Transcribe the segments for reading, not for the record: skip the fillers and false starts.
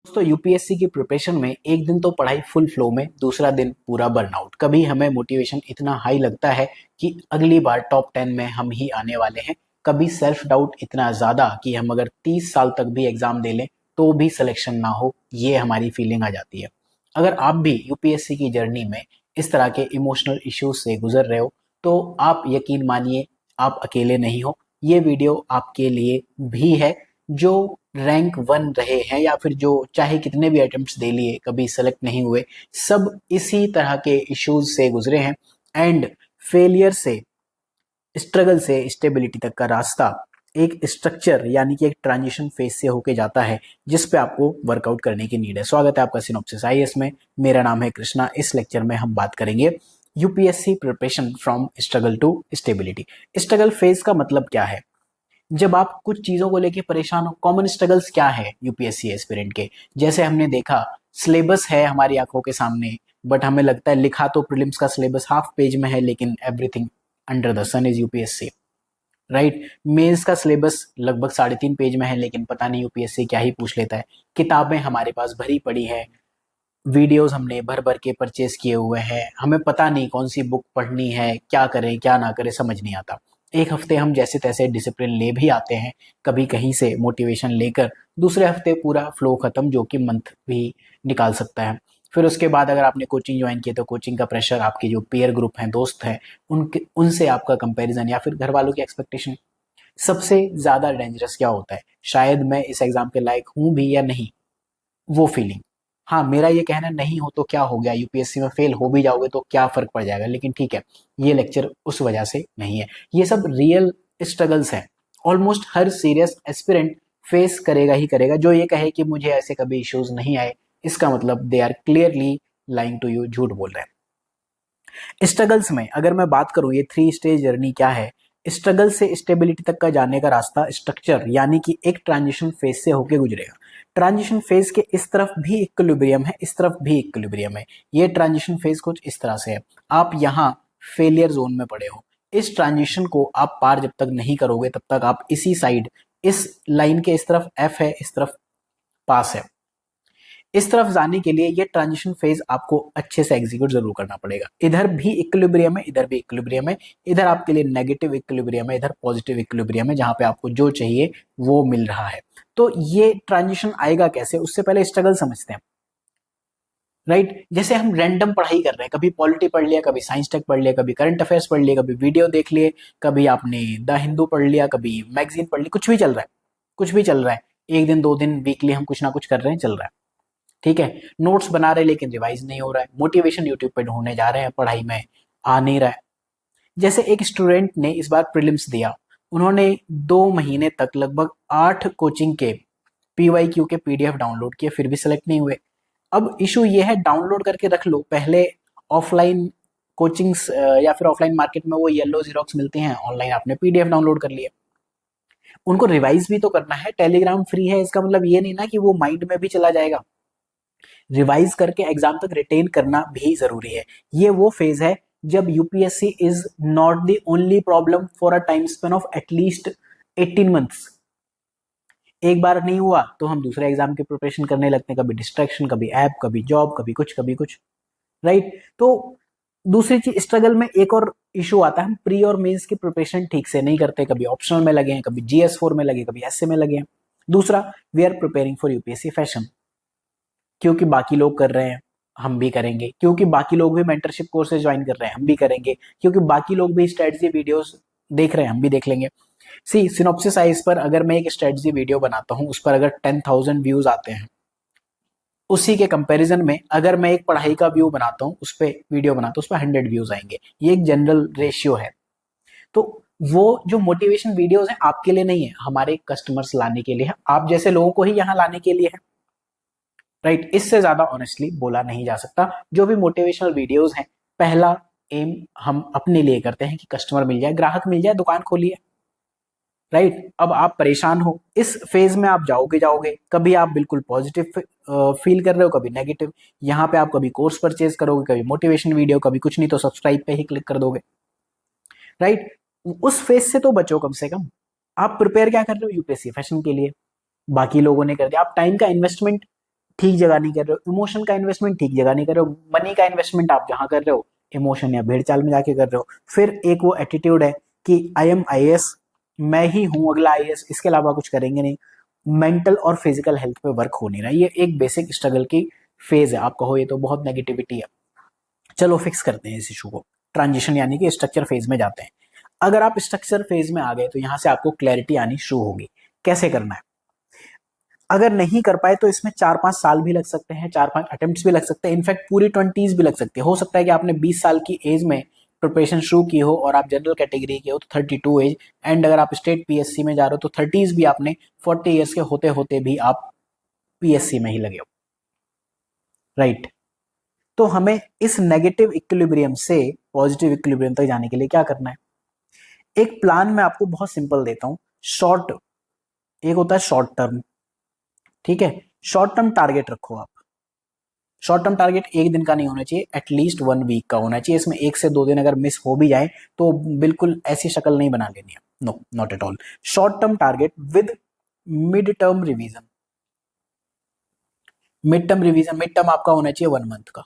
दोस्तों यूपीएससी की प्रिपरेशन में एक दिन तो पढ़ाई फुल फ्लो में, दूसरा दिन पूरा बर्नआउट। कभी हमें मोटिवेशन इतना हाई लगता है कि अगली बार टॉप 10 में हम ही आने वाले हैं। कभी सेल्फ डाउट इतना ज्यादा कि हम अगर 30 साल तक भी एग्जाम दे लें तो भी सिलेक्शन ना हो, ये हमारी फीलिंग आ जाती है। अगर आप भी यूपीएससी की जर्नी में इस तरह के इमोशनल इश्यूज से गुजर रहे हो तो आप यकीन मानिए, आप अकेले नहीं हो। ये वीडियो आपके लिए भी है जो रैंक 1 रहे हैं या फिर जो चाहे कितने भी अटेम्प्ट्स दे लिए कभी सेलेक्ट नहीं हुए, सब इसी तरह के इश्यूज से गुजरे हैं। एंड फेलियर से, स्ट्रगल से स्टेबिलिटी तक का रास्ता एक स्ट्रक्चर यानी कि एक ट्रांजिशन फेज से होके जाता है, जिस पे आपको वर्कआउट करने की नीड है। स्वागत है आपका सिनॉप्सिस आईएएस में। मेरा नाम है कृष्णा। इस लेक्चर में हम बात करेंगे UPSC preparation from struggle to stability. Struggle phase का मतलब क्या है? जब आप कुछ चीजों को लेके परेशान हो। कॉमन स्ट्रगल्स क्या है यूपीएससी एस्पिरेंट के? जैसे हमने देखा, सिलेबस है हमारी आंखों के सामने, बट हमें लगता है लिखा तो प्रीलिम्स का सिलेबस हाफ पेज में है, लेकिन everything under the sun is UPSC, right. Mains का सिलेबस लगभग 3.5 पेज में है, लेकिन पता नहीं यूपीएससी क्या ही पूछ लेता है। किताबें हमारे पास भरी पड़ी है, वीडियोस हमने भर भर के परचेज किए हुए हैं, हमें पता नहीं कौन सी बुक पढ़नी है, क्या करें क्या ना करें समझ नहीं आता। एक हफ्ते हम जैसे तैसे डिसिप्लिन ले भी आते हैं, कभी कहीं से मोटिवेशन लेकर, दूसरे हफ्ते पूरा फ्लो खत्म, जो कि मंथ भी निकाल सकता है। फिर उसके बाद अगर आपने कोचिंग ज्वाइन किया तो कोचिंग का प्रेशर, आपके जो पीयर ग्रुप हैं, दोस्त हैं, उनके उनसे आपका कंपैरिजन या फिर घर वालों की एक्सपेक्टेशन। सबसे ज्यादा डेंजरस क्या होता है? शायद मैं इस एग्जाम के लायक हूं भी या नहीं, वो फीलिंग। हाँ, मेरा ये कहना नहीं हो तो क्या हो गया, यूपीएससी में फेल हो भी जाओगे तो क्या फर्क पड़ जाएगा, लेकिन ठीक है, ये लेक्चर उस वजह से नहीं है। ये सब रियल स्ट्रगल्स हैं, ऑलमोस्ट हर सीरियस एस्पिरेंट फेस करेगा ही करेगा। जो ये कहे कि मुझे ऐसे कभी इश्यूज नहीं आए, इसका मतलब they are clearly lying to you, झूठ बोल रहे हैं। स्ट्रगल्स में अगर मैं बात करूं, ये 3 स्टेज जर्नी क्या है? स्ट्रगल से स्टेबिलिटी तक का जाने का रास्ता स्ट्रक्चर यानी कि एक ट्रांजिशन फेज से होके गुजरेगा। ट्रांजिशन फेज के इस तरफ भी इक्विलिब्रियम है, इस तरफ भी इक्विलिब्रियम है। ये ट्रांजिशन फेज कुछ इस तरह से है। आप यहाँ फेलियर जोन में पड़े हो। इस ट्रांजिशन को आप पार जब तक नहीं करोगे तब तक आप इसी साइड, इस लाइन के इस तरफ एफ है, इस तरफ पास है। इस तरफ जाने के लिए ये ट्रांजिशन फेज आपको अच्छे से एग्जीक्यूट जरूर करना पड़ेगा। इधर भी इक्विलिब्रियम है, इधर भी इक्विलिब्रियम है। इधर आपके लिए नेगेटिव इक्विलिब्रियम है, इधर पॉजिटिव इक्विलिब्रियम है, जहां पे आपको जो चाहिए वो मिल रहा है। तो ये ट्रांजिशन आएगा कैसे, उससे पहले स्ट्रगल समझते हैं, राइट। जैसे हम रैंडम पढ़ाई कर रहे हैं, कभी पॉलिटी पढ़ लिया, कभी साइंस टेक पढ़ लिया, कभी करंट अफेयर्स पढ़ लिया, कभी वीडियो देख लिए, कभी आपने द हिंदू पढ़ लिया, कभी मैगजीन पढ़ ली, कुछ भी चल रहा है, कुछ भी चल रहा है। एक दिन 2 दिन वीकली हम कुछ ना कुछ कर रहे हैं, चल रहा है, ठीक है। नोट्स बना रहे लेकिन रिवाइज नहीं हो रहा है। मोटिवेशन यूट्यूब पे ढूंढने जा रहे हैं, पढ़ाई में आ नहीं रहा है। जैसे एक स्टूडेंट ने इस बार प्रीलिम्स दिया, उन्होंने 2 महीने तक लगभग 8 कोचिंग के पीवाईक्यू के पीडीएफ डाउनलोड किए, फिर भी सेलेक्ट नहीं हुए। अब इशू ये है, डाउनलोड करके रख लो पहले। ऑफलाइन कोचिंग्स या फिर ऑफलाइन मार्केट में वो येलो जीरोक्स मिलते हैं, ऑनलाइन आपने पीडीएफ डाउनलोड कर लिया। उनको रिवाइज भी तो करना है। टेलीग्राम फ्री है, इसका मतलब ये नहीं ना कि वो माइंड में भी चला जाएगा। रिवाइज करके एग्जाम तक रिटेन करना भी जरूरी है। ये वो फेज है जब UPSC is not the only problem for a time span of at least 18 months. एक बार नहीं हुआ तो हम दूसरे एग्जाम की प्रिपरेशन करने लगते हैं, कभी डिस्ट्रैक्शन, कभी ऐप, कभी जॉब, कभी कुछ कभी कुछ, राइट। तो दूसरी चीज, स्ट्रगल में एक और इशू आता है, हम प्री और मेंस की प्रिपरेशन ठीक से नहीं करते, कभी ऑप्शनल में लगे हैं, कभी जीएस 4 में लगे, कभी एसए में लगे हैं। दूसरा, we are preparing for UPSC fashion, क्योंकि बाकी लोग कर रहे हैं हम भी करेंगे, क्योंकि बाकी लोग भी मेंटरशिप कोर्सेज ज्वाइन कर रहे हैं हम भी करेंगे, क्योंकि बाकी लोग भी स्ट्रेटजी वीडियोस देख रहे हैं हम भी देख लेंगे। सी सिनॉप्सिस आइज पर अगर मैं एक स्ट्रेटजी वीडियो बनाता हूं, उस पर अगर 10,000 व्यूज आते हैं, उसी के कंपैरिजन में अगर मैं एक पढ़ाई का व्यू बनाता हूं, उस पर वीडियो बनाता हूं, उस पर 100 व्यूज आएंगे। ये एक जनरल रेशियो है। तो वो जो मोटिवेशन वीडियोस हैं आपके लिए नहीं है, हमारे कस्टमर्स लाने के लिए है, आप जैसे लोगों को ही यहाँ लाने के लिए है, राइट। इससे ज्यादा ऑनेस्टली बोला नहीं जा सकता। जो भी मोटिवेशनल वीडियोस हैं, पहला एम हम अपने लिए करते हैं कि कस्टमर मिल जाए, ग्राहक मिल जाए, दुकान खोलिए, राइट। अब आप परेशान हो, इस फेज में आप जाओगे जाओगे, कभी आप बिल्कुल पॉजिटिव फील कर रहे हो, कभी नेगेटिव। यहाँ पे आप कभी कोर्स परचेज करोगे, कभी मोटिवेशन वीडियो, कभी कुछ नहीं तो सब्सक्राइब पे ही क्लिक कर दोगे, राइट। उस फेज से तो बचो कम से कम। आप प्रिपेयर क्या कर रहे हो? यूपीएससी फैशन के लिए। बाकी लोगों ने कर दिया, आप टाइम का इन्वेस्टमेंट ठीक जगह नहीं कर रहे हो, इमोशन का इन्वेस्टमेंट ठीक जगह नहीं कर रहे हो, मनी का इन्वेस्टमेंट आप जहां कर रहे हो इमोशन या भेड़ चाल में जाके कर रहे हो। फिर एक वो एटीट्यूड है कि आई एम आईएएस, मैं ही हूं अगला आईएएस, इसके अलावा कुछ करेंगे नहीं। मेंटल और फिजिकल हेल्थ पे वर्क हो नहीं रहा, ये एक बेसिक स्ट्रगल की फेज है। आप कहो ये तो बहुत नेगेटिविटी है, चलो फिक्स करते हैं इस इशू को, ट्रांजिशन यानी कि स्ट्रक्चर फेज में जाते हैं। अगर आप स्ट्रक्चर फेज में आ गए तो यहां से आपको क्लैरिटी आनी शुरू होगी कैसे करना है। अगर नहीं कर पाए तो इसमें 4-5 साल भी लग सकते हैं, 4-5 अटेम्प्ट्स भी लग सकते हैं, इनफैक्ट पूरी 20s भी लग सकते हैं। हो सकता है कि आपने 20 साल की एज में प्रिपरेशन शुरू की हो और आप जनरल कैटेगरी के हो तो 32 एज, एंड अगर आप स्टेट पीएससी में जा रहे हो तो 30s भी आपने 40 ईयर्स के होते होते भी आप पीएससी में ही लगे हो, राइट। तो हमें इस नेगेटिव इक्विलिब्रियम से पॉजिटिव इक्विलिब्रियम तक जाने के लिए क्या करना है। एक प्लान मैं आपको बहुत सिंपल देता हूं। शॉर्ट, एक होता है शॉर्ट टर्म, ठीक है। शॉर्ट टर्म टारगेट रखो आप। शॉर्ट टर्म टारगेट एक दिन का नहीं होना चाहिए, एटलीस्ट 1 वीक का होना चाहिए। इसमें 1 से 2 दिन अगर मिस हो भी जाए तो बिल्कुल ऐसी शक्ल नहीं बना लेनी है, no not at all. Short term target with mid term revision. Mid term revision, mid term आपका होना चाहिए 1 मंथ का।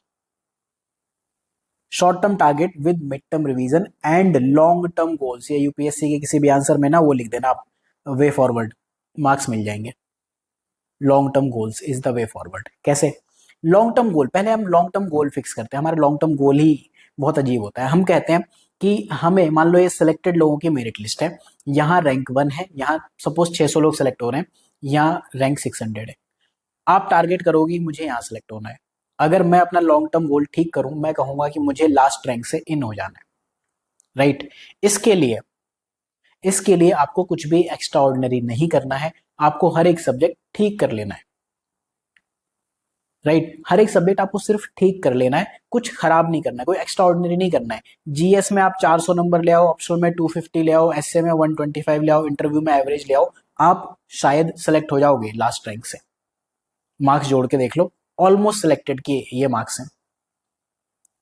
Short term target with mid term revision and long term goals. ये यूपीएससी के किसी भी आंसर में ना वो लिख देना आप, वे फॉरवर्ड, मार्क्स मिल जाएंगे। Long term goals is the way forward. कैसे लॉन्ग टर्म गोल, पहले हम लॉन्ग टर्म गोल फिक्स करते हैं। हमारा लॉन्ग टर्म गोल ही बहुत अजीब होता है। हम कहते हैं कि हमें, मान लो ये सिलेक्टेड लोगों की मेरिट लिस्ट है, यहाँ रैंक 1 है, यहाँ सपोज 600 लोग सेलेक्ट हो रहे हैं, यहाँ रैंक 600 है। आप टारगेट करोगी मुझे यहाँ सेलेक्ट होना है। अगर मैं अपना लॉन्ग टर्म गोल ठीक करूं, मैं कहूंगा कि मुझे लास्ट रैंक से इन हो जाना है, राइट। इसके लिए आपको कुछ भी एक्स्ट्रा ऑर्डिनरी नहीं करना है, आपको हर एक सब्जेक्ट ठीक कर लेना है, राइट। हर एक सब्जेक्ट आपको सिर्फ ठीक कर लेना है, कुछ खराब नहीं करना है, कोई एक्स्ट्रा ऑर्डिनरी नहीं करना है। जीएस में आप 400 नंबर ले आओ, ऑप्शनल में 250 ले आओ, एसए में 125 ले आओ, इंटरव्यू में एवरेज ले आओ, आप शायद सेलेक्ट हो जाओगे लास्ट रैंक से। मार्क्स जोड़ के देख लो, ऑलमोस्ट सिलेक्टेड के ये मार्क्स हैं,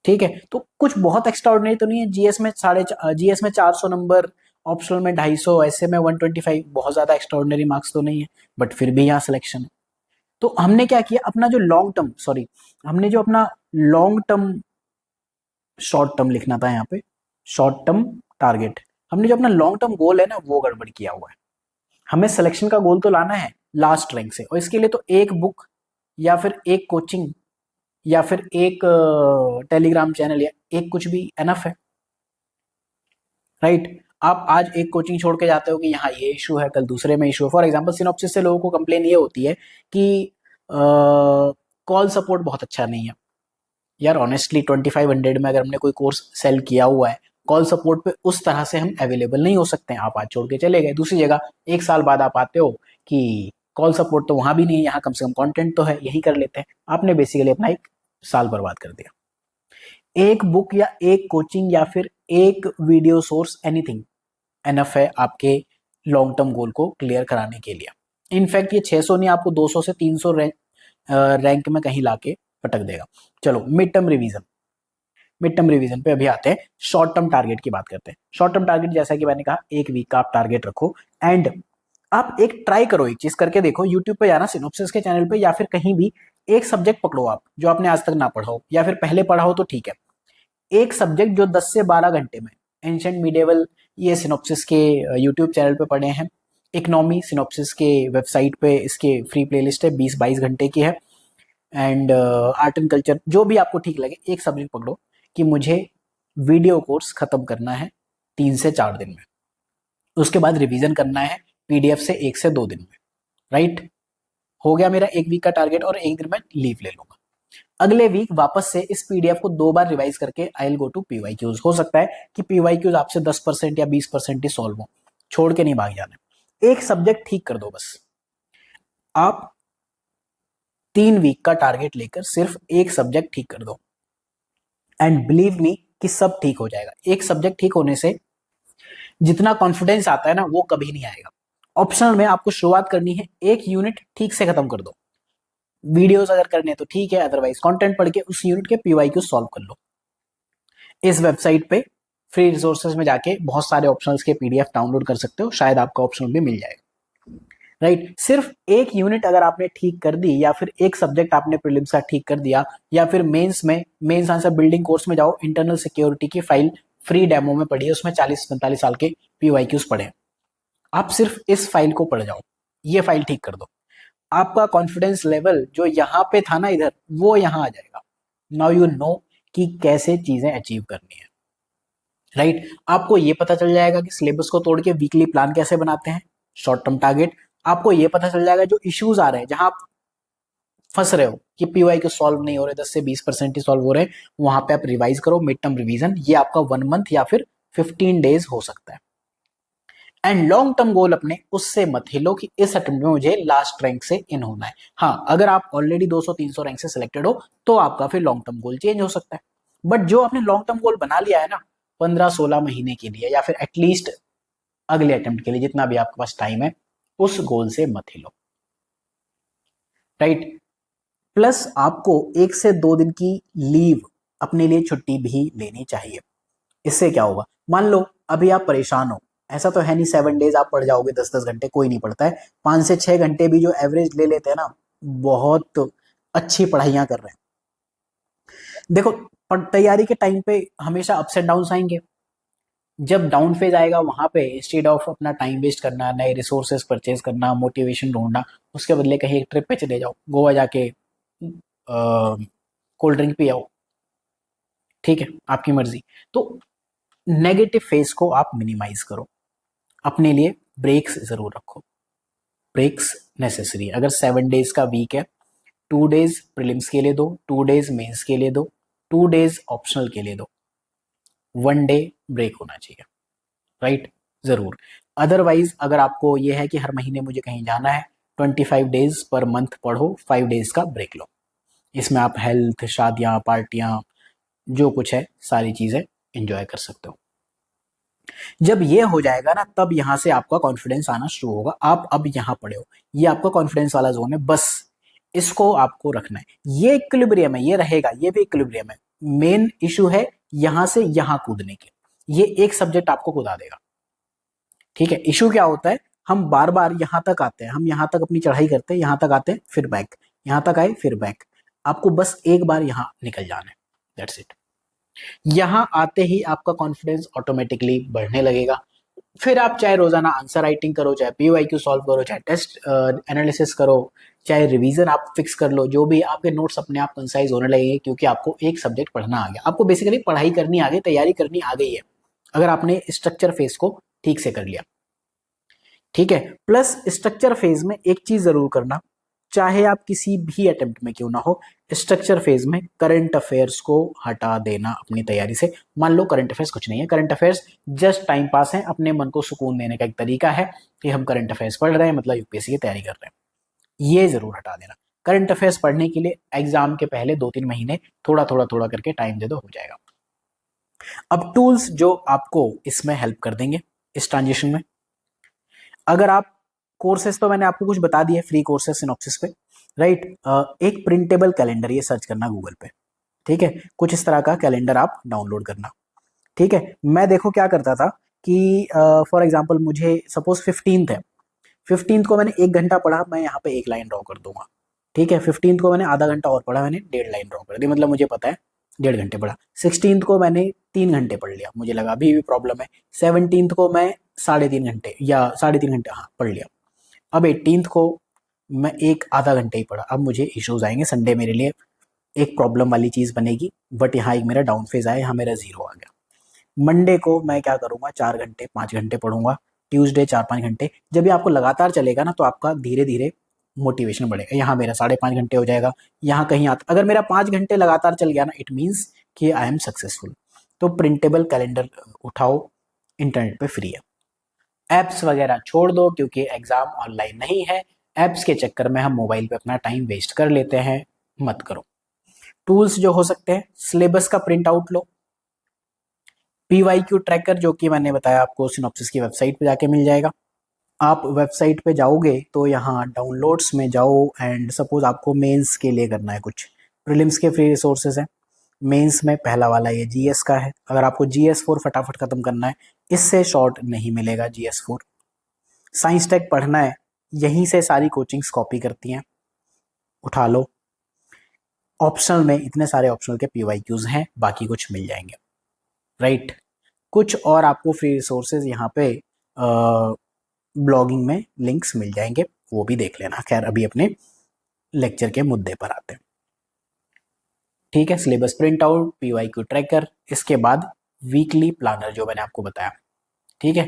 ठीक है। तो कुछ बहुत एक्स्ट्रा ऑर्डिनरी तो नहीं है। जीएस में 400 नंबर, ऑप्शनल में 250, ऐसे में 125, बहुत ज्यादा एक्स्ट्रा ऑर्डिनरी मार्क्स तो नहीं है, बट फिर भी यहाँ सिलेक्शन है। तो हमने क्या किया, अपना जो लॉन्ग टर्म, सॉरी, हमने जो अपना लॉन्ग टर्म, शॉर्ट टर्म लिखना था यहाँ पे, शॉर्ट टर्म टारगेट, हमने जो अपना लॉन्ग टर्म गोल है ना वो गड़बड़ किया हुआ है। हमें सिलेक्शन का गोल तो लाना है लास्ट रैंक से, और इसके लिए तो एक बुक या फिर एक कोचिंग या फिर एक टेलीग्राम चैनल या एक कुछ भी एनफ है, राइट। आप आज एक कोचिंग छोड़ के जाते हो कि यहाँ ये इशू है, कल दूसरे में इशू है। फॉर एग्जांपल सिनॉप्सिस से लोगों को कंप्लेन ये होती है कि कॉल सपोर्ट बहुत अच्छा नहीं है। यार ऑनेस्टली 2500 में अगर हमने कोई कोर्स सेल किया हुआ है, कॉल सपोर्ट पे उस तरह से हम अवेलेबल नहीं हो सकते हैं। आप आज छोड़ के चले गए दूसरी जगह, 1 साल बाद आप आते हो कि कॉल सपोर्ट तो वहां भी नहीं है, यहाँ कम से कम कंटेंट तो है, यही कर लेते हैं। आपने बेसिकली अपना 1 साल बर्बाद कर दिया। एक बुक या एक कोचिंग या फिर एक वीडियो सोर्स, एनीथिंग एनफ है आपके लॉन्ग टर्म गोल को क्लियर कराने के लिए। इनफैक्ट ये 600 नहीं, आपको 200 से 300 रैंक में कहीं लाके पटक देगा। चलो मिड टर्म रिवीजन पे अभी आते हैं। शॉर्ट टर्म टारगेट की बात करते हैं। शॉर्ट टर्म टारगेट जैसा कि मैंने कहा 1 वीक का आप टारगेट रखो, एंड आप एक ट्राई करो, एक चीज करके देखो। यूट्यूब पे जाना, सिनॉप्सिस के चैनल पे या फिर कहीं भी एक सब्जेक्ट पकड़ो आप जो आपने आज तक ना पढ़ा हो, या फिर पहले पढ़ा हो तो ठीक है। एक सब्जेक्ट जो 10 से 12 घंटे में, एंशिएंट मिडिएवल ये सिनॉप्सिस के यूट्यूब चैनल पे पढ़े हैं। इकोनॉमी सिनॉप्सिस के वेबसाइट पे इसके फ्री प्लेलिस्ट है, 20-22 घंटे की है। एंड आर्ट एंड कल्चर, जो भी आपको ठीक लगे, एक सब्जेक्ट पकड़ो कि मुझे वीडियो कोर्स खत्म करना है 3 से 4 दिन में, उसके बाद रिवीजन करना है पीडीएफ से 1 से 2 दिन में, राइट। हो गया मेरा 1 वीक का टारगेट, और 1 दिन में लीव ले लूंगा। अगले वीक वापस से इस पीडीएफ को 2 बार रिवाइज करके I will go to PYQs. हो सकता है कि पीवाईक्यूज आपसे 10% या 20% ही सॉल्व हो, छोड़ के नहीं भाग जाना। एक सब्जेक्ट ठीक कर दो बस। आप 3 वीक का टारगेट लेकर सिर्फ एक सब्जेक्ट ठीक कर दो, एंड बिलीव मी कि सब ठीक हो जाएगा। एक सब्जेक्ट ठीक होने से जितना कॉन्फिडेंस आता है ना वो कभी नहीं आएगा। ऑप्शनल में आपको शुरुआत करनी है, एक यूनिट ठीक से खत्म कर दो। वीडियोस अगर करने तो ठीक है, अदरवाइज कंटेंट पढ़ के उस यूनिट के पीवाईक्यू सॉल्व कर लो। इस वेबसाइट पे फ्री रिसोर्सेज में जाके बहुत सारे ऑप्शंस के पीडीएफ डाउनलोड कर सकते हो, शायद आपका ऑप्शनल भी मिल जाएगा। राइट। सिर्फ एक यूनिट अगर आपने ठीक कर दी या फिर एक सब्जेक्ट आपने प्रीलिम्स का ठीक कर दिया या फिर मेंस आंसर बिल्डिंग कोर्स में जाओ, इंटरनल सिक्योरिटी की फाइल फ्री डेमो में पढ़िए, उसमें 40-45 साल के पीवाईक्यूज पढ़े, आप सिर्फ इस फाइल को पढ़ जाओ, ये फाइल ठीक कर दो, आपका कॉन्फिडेंस लेवल जो यहाँ पे था ना इधर, वो यहाँ आ जाएगा। नाउ यू नो कि कैसे चीजें अचीव करनी है, राइट। आपको ये पता चल जाएगा कि सिलेबस को तोड़ के वीकली प्लान कैसे बनाते हैं, शॉर्ट टर्म टारगेट। आपको ये पता चल जाएगा जो इश्यूज आ रहे हैं, जहां आप फंस रहे हो कि पीवाई के सॉल्व नहीं हो रहे, 10 से 20% ही सॉल्व हो रहे हैं, वहां पे आप रिवाइज करो, मिड टर्म रिवीजन, ये आपका 1 मंथ या फिर 15 डेज हो सकता है। एंड लॉन्ग टर्म गोल अपने उससे मत हिलो कि इस अटेम्प्ट में मुझे लास्ट रैंक से इन होना है। हाँ, अगर आप ऑलरेडी 200-300 रैंक से सिलेक्टेड हो तो आपका फिर लॉन्ग टर्म गोल चेंज हो सकता है, बट जो आपने लॉन्ग टर्म गोल बना लिया है ना 15-16 महीने के लिए या फिर एटलीस्ट अगले अटेम्प्ट के लिए, जितना भी आपके पास टाइम है, उस गोल से मत हिलो, राइट। प्लस आपको 1 से 2 दिन की लीव, अपने लिए छुट्टी भी लेनी चाहिए। इससे क्या होगा, मान लो अभी आप परेशान हो, ऐसा तो है नहीं 7 डेज आप पढ़ जाओगे 10-10 घंटे, कोई नहीं पढ़ता है, 5 से 6 घंटे भी जो एवरेज ले लेते हैं ना, बहुत अच्छी पढ़ाइयां कर रहे हैं। देखो, तैयारी के टाइम पे हमेशा अप्स एंड डाउन आएंगे, जब डाउन फेज आएगा वहां पे इंस्टेड ऑफ अपना टाइम वेस्ट करना, नए रिसोर्सेज परचेज करना, मोटिवेशन ढूंढना, उसके बदले कहीं एक ट्रिप पे चले जाओ, गोवा जाके कोल्ड ड्रिंक पियाओ, ठीक है, आपकी मर्जी। तो नेगेटिव फेज को आप मिनिमाइज करो, अपने लिए ब्रेक्स जरूर रखो, ब्रेक्स नेसेसरी है। अगर 7 डेज का वीक है, 2 डेज प्रीलिम्स के लिए दो, 2 डेज मेंस के लिए दो, 2 डेज ऑप्शनल के लिए दो, 1 डे ब्रेक होना चाहिए, राइट, जरूर। अदरवाइज अगर आपको ये है कि हर महीने मुझे कहीं जाना है, 25 डेज पर मंथ पढ़ो, 5 डेज का ब्रेक लो, इसमें आप हेल्थ, शादियां, पार्टियां, जो कुछ है सारी चीजें एंजॉय कर सकते हो। जब ये हो जाएगा ना, तब यहां से आपका कॉन्फिडेंस आना शुरू होगा, आप अब यहां पड़े हो, ये आपका कॉन्फिडेंस वाला जोन है, बस इसको आपको रखना है, ये इक्विलिब्रियम है, ये रहेगा, ये भी इक्विलिब्रियम है। मेन इशू है यहां से यहां कूदने के, ये एक सब्जेक्ट आपको कूदा देगा, ठीक है। इशू क्या होता है, हम बार बार यहां तक आते हैं, हम यहां तक अपनी चढ़ाई करते हैं, यहां तक आते हैं फिर बैक, यहां तक आए फिर बैक, आपको बस एक बार यहां निकल जाना है, दैट्स इट। यहां आते ही आपका कॉन्फिडेंस ऑटोमेटिकली बढ़ने लगेगा, फिर आप चाहे रोजाना आंसर राइटिंग करो, चाहे पीवाईक्यू सॉल्व करो, चाहे टेस्ट एनालिसिस करो, चाहे रिवीजन आप फिक्स कर लो, जो भी, आपके नोट्स अपने आप कंसाइज होने लगेंगे, क्योंकि आपको एक सब्जेक्ट पढ़ना आ गया, आपको बेसिकली पढ़ाई करनी आ गई, तैयारी करनी आ गई है, अगर आपने स्ट्रक्चर फेज को ठीक से कर लिया, ठीक है। प्लस स्ट्रक्चर फेज में एक चीज जरूर करना, चाहे आप किसी भी अटेम्प्ट में क्यों ना हो, स्ट्रक्चर फेज में करंट अफेयर्स को हटा देना अपनी तैयारी से। मान लो करंट अफेयर्स कुछ नहीं है, current affairs just time pass है, अपने मन को सुकून देने का एक तरीका है कि हम करंट अफेयर्स पढ़ रहे हैं, मतलब यूपीएससी की तैयारी कर रहे हैं, ये जरूर हटा देना। करंट अफेयर्स पढ़ने के लिए एग्जाम के पहले 2-3 महीने थोड़ा थोड़ा थोड़ा करके टाइम दे दो, हो जाएगा। अब टूल्स जो आपको इसमें हेल्प कर देंगे इस ट्रांजिशन में, अगर आप कोर्सेज तो मैंने आपको कुछ बता दिए, फ्री कोर्सेज सिनॉप्सिस पे, राइट। एक प्रिंटेबल कैलेंडर, ये सर्च करना गूगल पे, ठीक है, कुछ इस तरह का कैलेंडर आप डाउनलोड करना, ठीक है। मैं देखो क्या करता था कि फॉर एग्जांपल मुझे सपोज 15th है, 15th को मैंने 1 घंटा पढ़ा, मैं यहाँ पे एक लाइन ड्रॉ कर दूंगा, ठीक है। 15th को मैंने आधा घंटा और पढ़ा, मैंने 1.5 लाइन ड्रॉ कर दी, मतलब मुझे पता है 1.5 घंटे पढ़ा। 16th को मैंने 3 घंटे पढ़ लिया, मुझे लगा अभी भी प्रॉब्लम है। 17th को मैं 3.5 घंटे या 3.5 घंटे, हाँ, पढ़ लिया। अब 18th को मैं एक आधा घंटे ही पढ़ा, अब मुझे इश्यूज आएंगे, संडे मेरे लिए एक प्रॉब्लम वाली चीज बनेगी, बट यहाँ एक मेरा डाउन फेज आया, यहाँ मेरा 0 आ गया। मंडे को मैं क्या करूंगा, 4 घंटे 5 घंटे पढ़ूंगा, ट्यूसडे 4-5 घंटे। जब ये आपको लगातार चलेगा ना, तो आपका धीरे धीरे मोटिवेशन बढ़ेगा, यहाँ मेरा 5.5 घंटे हो जाएगा, यहाँ कहीं आता, अगर मेरा 5 घंटे लगातार चल गया ना, इट मीन्स कि आई एम सक्सेसफुल। तो प्रिंटेबल कैलेंडर उठाओ, इंटरनेट पे फ्री है, एप्स वगैरह छोड़ दो, क्योंकि एग्जाम ऑनलाइन नहीं है, एप्स के चक्कर में हम मोबाइल पे अपना टाइम वेस्ट कर लेते हैं, मत करो। टूल्स जो हो सकते हैं, सिलेबस का प्रिंट आउट लो, पीवाईक्यू ट्रैकर जो कि मैंने बताया आपको सिनॉप्सिस की वेबसाइट पे जाके मिल जाएगा। आप वेबसाइट पे जाओगे तो यहाँ डाउनलोड्स में जाओ, एंड सपोज आपको मेंस के लिए करना है कुछ, प्रीलिम्स के फ्री रिसोर्सेज हैं, मेंस में पहला वाला ये जीएस का है, अगर आपको जीएस 4 फटाफट खत्म करना है, इससे शॉर्ट नहीं मिलेगा जीएस 4। साइंस टेक पढ़ना है, यहीं से सारी कोचिंग्स कॉपी करती हैं, उठा लो। ऑप्शनल में इतने सारे ऑप्शनल के PYQs हैं, बाकी कुछ मिल जाएंगे, राइट। कुछ और आपको फ्री रिसोर्सेज यहाँ पे ब्लॉगिंग में लिंक्स मिल जाएंगे, वो भी देख लेना। खैर अभी अपने लेक्चर के मुद्दे पर आते हैं, ठीक है। Syllabus print out, PYQ tracker, इसके बाद वीकली प्लानर जो मैंने आपको बताया, ठीक है।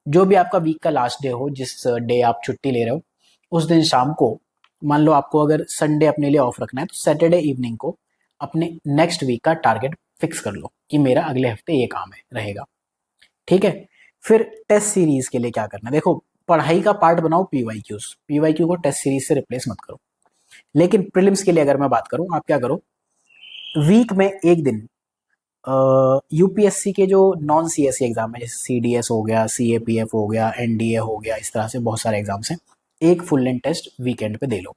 जो भी आपका वीक का लास्ट डे हो, जिस डे आप छुट्टी ले रहे हो, उस दिन शाम को, मान लो आपको अगर संडे अपने लिए ऑफ रखना है, तो सैटरडे इवनिंग को अपने नेक्स्ट वीक का टारगेट फिक्स कर लो कि मेरा अगले हफ्ते ये काम है रहेगा, ठीक है। फिर टेस्ट सीरीज के लिए क्या करना है, देखो पढ़ाई का पार्ट बनाओ PYQ को टेस्ट सीरीज से रिप्लेस मत करो। लेकिन प्रीलिम्स के लिए अगर मैं बात करूं, आप क्या करो, वीक में एक दिन यूपीएससी के जो नॉन सीएससी एग्जाम है, जैसे CDS हो गया, CAPF हो गया, NDA हो गया, इस तरह से बहुत सारे एग्जाम्स हैं, एक फुल लेंथ टेस्ट वीकेंड पे दे लो।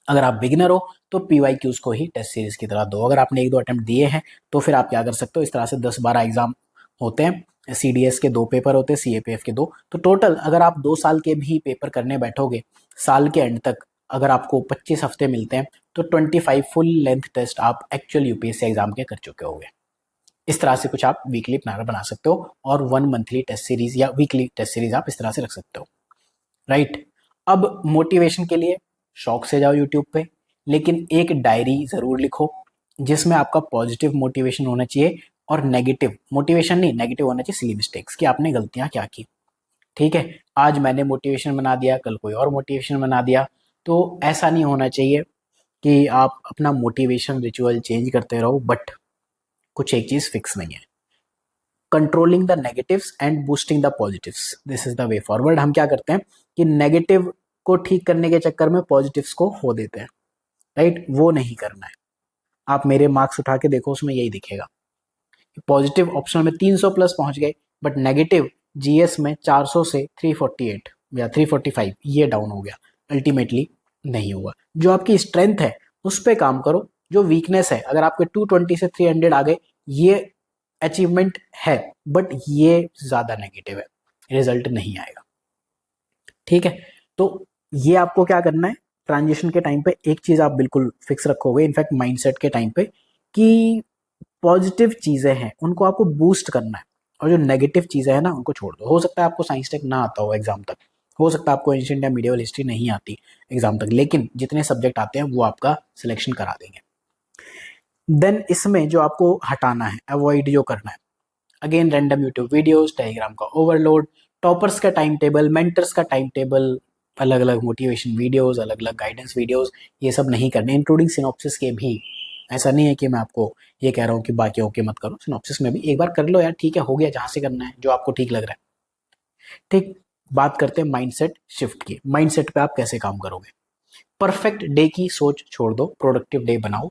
अगर आप बिगिनर हो तो PYQs को ही टेस्ट सीरीज की तरह दो। अगर आपने 1-2 अटेम्प्ट दिए हैं तो फिर आप क्या कर सकते हो, इस तरह से 10-12 एग्जाम होते हैं, CDS के 2 पेपर होते हैं, CAPF के 2, तो टोटल अगर आप 2 साल के भी पेपर करने बैठोगे, साल के एंड तक अगर आपको 25 हफ्ते मिलते हैं, तो 25 फुल लेंथ टेस्ट आप एक्चुअल यूपीएससी एग्जाम के कर चुके होंगे। इस तरह से कुछ आप वीकली प्लानर बना सकते हो, और 1 मंथली टेस्ट सीरीज या वीकली टेस्ट सीरीज आप इस तरह से रख सकते हो, राइट। अब मोटिवेशन के लिए शौक से जाओ यूट्यूब पे, लेकिन एक डायरी जरूर लिखो जिसमें आपका पॉजिटिव मोटिवेशन होना चाहिए, और नेगेटिव मोटिवेशन नहीं, नेगेटिव होना चाहिए सिली मिस्टेक्स, कि आपने गलतियां क्या की, ठीक है। आज मैंने मोटिवेशन बना दिया, कल कोई और मोटिवेशन बना दिया, तो ऐसा नहीं होना चाहिए कि आप अपना मोटिवेशन रिचुअल चेंज करते रहो, बट कुछ एक चीज फिक्स नहीं है। Controlling the negatives and boosting the positives, this is the way forward. हम क्या करते हैं कि नेगेटिव को ठीक करने के चक्कर में पॉजिटिव्स को खो देते हैं, राइट। वो नहीं करना है। आप मेरे मार्क्स उठा के देखो, उसमें यही दिखेगा। पॉजिटिव ऑप्शन में 300 प्लस पहुंच गए, बट नेगेटिव जीएस में 400 से 348 या 345 ये डाउन हो गया, अल्टीमेटली नहीं हुआ। जो आपकी स्ट्रेंथ है उस पर काम करो, जो वीकनेस है, अगर आपके 220 से 300 आ गए, ये अचीवमेंट है, बट ये ज्यादा नेगेटिव है, रिजल्ट नहीं आएगा, ठीक है। तो ये आपको क्या करना है, ट्रांजिशन के टाइम पे एक चीज आप बिल्कुल फिक्स रखोगे, इनफैक्ट माइंडसेट के टाइम पे, कि पॉजिटिव चीजें हैं उनको आपको बूस्ट करना है, और जो नेगेटिव चीजें हैं ना उनको छोड़ दो। हो सकता है आपको साइंस टेक ना आता हो एग्जाम तक, हो सकता है आपको एंशिएंट या मिडिवल हिस्ट्री नहीं आती एग्जाम तक, लेकिन जितने सब्जेक्ट आते हैं वो आपका सिलेक्शन करा देंगे। देन इसमें जो आपको हटाना है, अवॉइड जो करना है, again random YouTube videos, Telegram का ओवरलोड, टॉपर्स का टाइम टेबल, मेंटर्स का टाइम टेबल, अलग अलग मोटिवेशन वीडियोस, अलग अलग गाइडेंस वीडियोस, ये सब नहीं करने, इंक्लूडिंग सिनॉप्सिस के भी। ऐसा नहीं है कि मैं आपको ये कह रहा हूँ कि बाकियों के मत करो, सिनॉप्सिस में भी एक बार कर लो यार, ठीक है, हो गया, जहां से करना है, जो आपको ठीक लग रहा है, ठीक। बात करते हैं माइंडसेट शिफ्ट की। माइंडसेट पे आप कैसे काम करोगे, परफेक्ट डे की सोच छोड़ दो, प्रोडक्टिव डे बनाओ,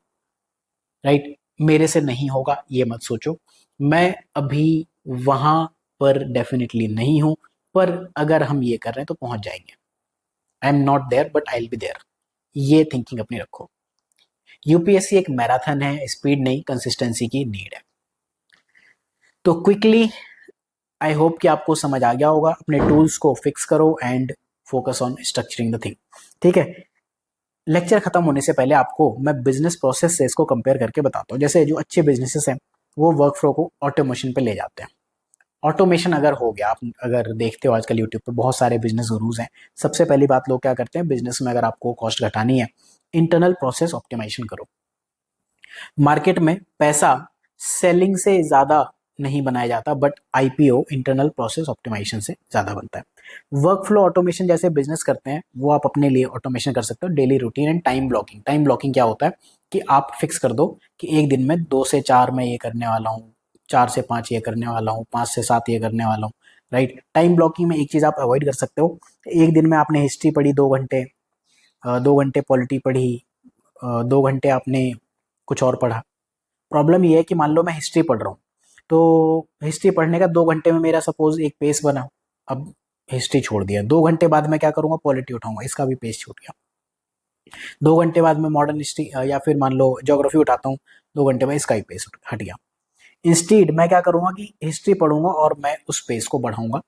राइट। मेरे से नहीं होगा ये मत सोचो, मैं अभी वहां पर डेफिनेटली नहीं हूं, पर अगर हम ये कर रहे हैं तो पहुंच जाएंगे। I am not there but I will be there, ये थिंकिंग अपनी रखो। यूपीएससी एक मैराथन है, स्पीड नहीं, कंसिस्टेंसी की नीड है। तो क्विकली आई होप कि आपको समझ आ गया होगा, अपने टूल्स को फिक्स करो and focus on structuring the thing, ठीक है। लेक्चर खत्म होने से पहले आपको मैं बिजनेस प्रोसेस से इसको कंपेयर करके बताता हूँ। जैसे जो अच्छे बिजनेसेस हैं वो वर्क फ्लो को ऑटोमेशन पे ले जाते हैं। ऑटोमेशन अगर हो गया, आप अगर देखते हो आजकल यूट्यूब पे बहुत सारे बिजनेस गुरुज हैं, सबसे पहली बात लोग क्या करते हैं, बिजनेस में अगर आपको कॉस्ट घटानी है, इंटरनल प्रोसेस ऑप्टिमाइजेशन करो। मार्केट में पैसा सेलिंग से ज्यादा नहीं बनाया जाता, but IPO internal process optimization से ज्यादा बनता है। वर्क फ्लो ऑटोमेशन जैसे बिजनेस करते हैं वो आप अपने लिए ऑटोमेशन कर सकते हो, daily routine and time blocking. Time blocking क्या होता है कि आप फिक्स कर दो कि एक दिन में 2 से 4 मैं ये करने वाला हूँ, 4 से 5 ये करने वाला हूँ, 5 से 7 ये करने वाला हूँ, राइट। टाइम ब्लॉकिंग में एक चीज आप अवॉइड कर सकते हो, एक दिन में आपने हिस्ट्री पढ़ी 2 घंटे, 2 घंटे पॉलिटी पढ़ी, 2 घंटे आपने कुछ और पढ़ा। प्रॉब्लम ये है कि मान लो मैं हिस्ट्री पढ़ रहा हूँ, तो हिस्ट्री पढ़ने का 2 घंटे में मेरा सपोज एक पेज बना, अब हिस्ट्री छोड़ दिया, 2 घंटे बाद मैं क्या करूंगा, पॉलिटी उठाऊंगा, इसका भी पेज छूट गया। 2 घंटे बाद में मॉडर्न हिस्ट्री या फिर मान लो ज्योग्राफी उठाता हूँ, 2 घंटे में इसका ही पेज हट गया। इंस्टीड मैं क्या करूंगा कि हिस्ट्री पढ़ूंगा और मैं उस पेज को बढ़ाऊंगा।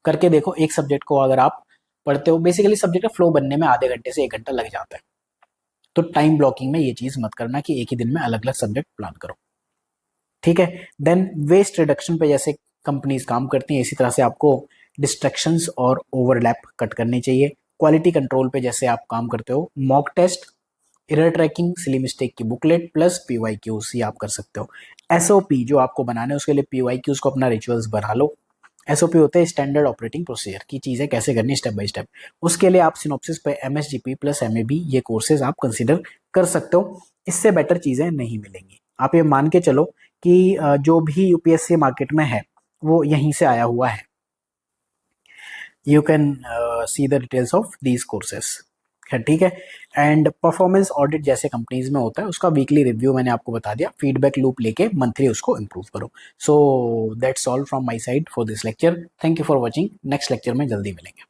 करके देखो, एक सब्जेक्ट को अगर आप पढ़ते हो, बेसिकली सब्जेक्ट का फ्लो बनने में आधे घंटे से 1 घंटा लग जाता है। तो टाइम ब्लॉकिंग में ये चीज़ मत करना कि एक ही दिन में अलग-अलग सब्जेक्ट प्लान करो, ठीक है? देन वेस्ट रिडक्शन पे जैसे कंपनीज़ काम करती हैं, इसी तरह से आपको डिस्ट्रैक्शंस और ओवरलैप कट करनी चाहिए। क्वालिटी कंट्रोल पे जैसे आप काम करते हो, mock test, error tracking, silly mistake की बुकलेट प्लस पीवाईक्यूज ये आप कर सकते हो। एसओपी जो आपको बनाने है उसके लिए पीवाईक्यूज को अपना रिचुअल्स बना लो। एसओपी होते हैं स्टैंडर्ड ऑपरेटिंग प्रोसीजर की चीज़ें कैसे करनी स्टेप बाय स्टेप। उसके लिए आप सिनॉप्सिस पे एमएसजीपी प्लस एमएबी ये कोर्सेज आप कंसीडर कर सकते हो। इससे बेटर चीज़ें नहीं मिलेंगी। आप ये मान के चलो कि जो भी यूपीएससी मार्केट में है वो यहीं से आया हुआ है। You can see the details of these courses है, ठीक है? एंड परफॉर्मेंस ऑडिट जैसे कंपनीज में होता है उसका वीकली रिव्यू मैंने आपको बता दिया, फीडबैक लूप लेके मंथली उसको इम्प्रूव करो। So that's all from my side for this lecture. Thank you for watching. Next lecture में जल्दी मिलेंगे।